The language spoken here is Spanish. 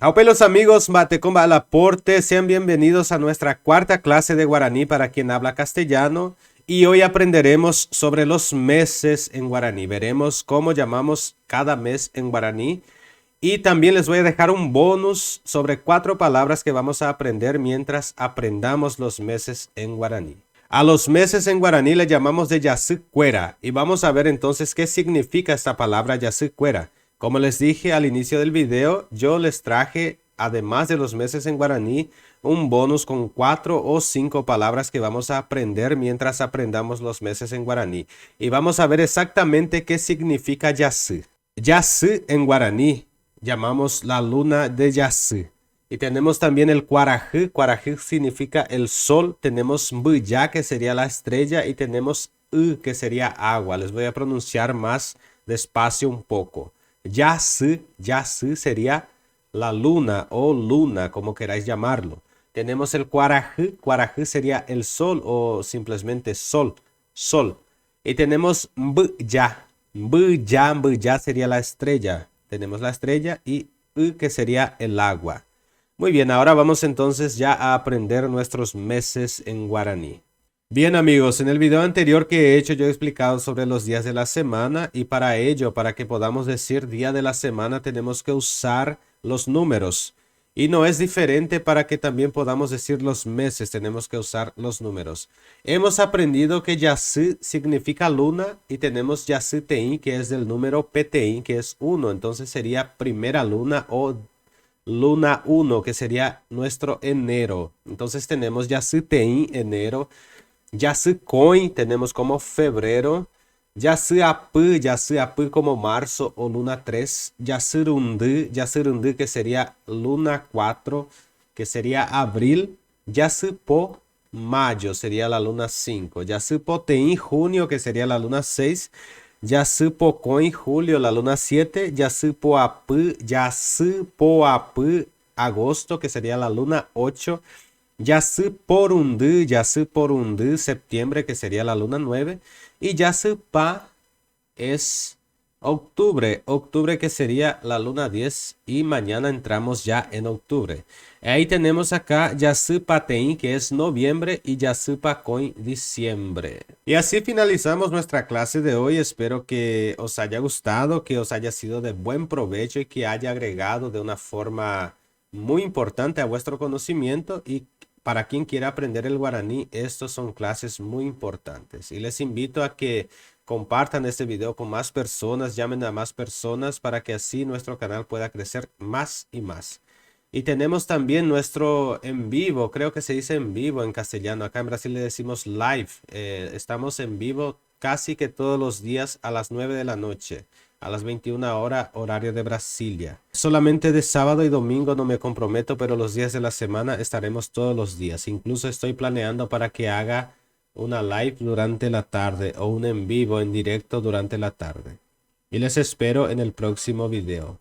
Aupe los amigos, Matecomba al aporte, sean bienvenidos a nuestra cuarta clase de guaraní para quien habla castellano y hoy aprenderemos sobre los meses en guaraní. Veremos cómo llamamos cada mes en guaraní y también les voy a dejar un bonus sobre 4 palabras que vamos a aprender mientras aprendamos los meses en guaraní. A los meses en guaraní le llamamos de Yacycuera y vamos a ver entonces qué significa esta palabra Yacycuera. Como les dije al inicio del video, yo les traje, además de los meses en guaraní, un bonus con 4 o 5 palabras que vamos a aprender mientras aprendamos los meses en guaraní. Y vamos a ver exactamente qué significa Yacy. Yacy en guaraní llamamos la luna de Yacy. Y tenemos también el Cuarají. Cuarají significa el sol. Tenemos Mbuyá, que sería la estrella. Y tenemos que sería agua. Les voy a pronunciar más despacio un poco. Yacy, Yacy sería la luna o luna, como queráis llamarlo. Tenemos el Cuarají, Cuarají sería el sol o simplemente sol, sol. Y tenemos Mbuyá, Mbuyá, Mbuyá sería la estrella. Tenemos la estrella y que sería el agua. Muy bien, ahora vamos entonces ya a aprender nuestros meses en guaraní. Bien amigos, en el video anterior que he hecho yo he explicado sobre los días de la semana y para ello, para que podamos decir día de la semana tenemos que usar los números. Y no es diferente para que también podamos decir los meses, tenemos que usar los números. Hemos aprendido que Yacy significa luna y tenemos Yacytein que es del número Petein que es 1, entonces sería primera luna o luna 1 que sería nuestro enero. Entonces tenemos Yacytein, enero. Yacycoin tenemos como febrero, Yacyapy como marzo o luna 3, Yacyrundi que sería luna 4, que sería abril, Yacypó, mayo sería la luna 5, Yacypotein, junio que sería la luna 6, Yacypocoin, julio la luna 7, Yacypoapy, agosto que sería la luna 8, Yacyporundy, septiembre, que sería la luna 9. Y Yacypá es octubre, que sería la luna 10. Y mañana entramos ya en octubre. Ahí tenemos acá Yacypatein, que es noviembre, y Yacypacoin, diciembre. Y así finalizamos nuestra clase de hoy. Espero que os haya gustado, que os haya sido de buen provecho y que haya agregado de una forma muy importante a vuestro conocimiento. Y para quien quiera aprender el guaraní, estos son clases muy importantes. Y les invito a que compartan este video con más personas, llamen a más personas para que así nuestro canal pueda crecer más y más. Y tenemos también nuestro en vivo, creo que se dice en vivo en castellano. Acá en Brasil le decimos live. Estamos en vivo casi que todos los días a las 9 de la noche. A las 21 horas, horario de Brasilia. Solamente de sábado y domingo no me comprometo, pero los días de la semana estaremos todos los días. Incluso estoy planeando para que haga una live durante la tarde o un en vivo en directo durante la tarde. Y les espero en el próximo video.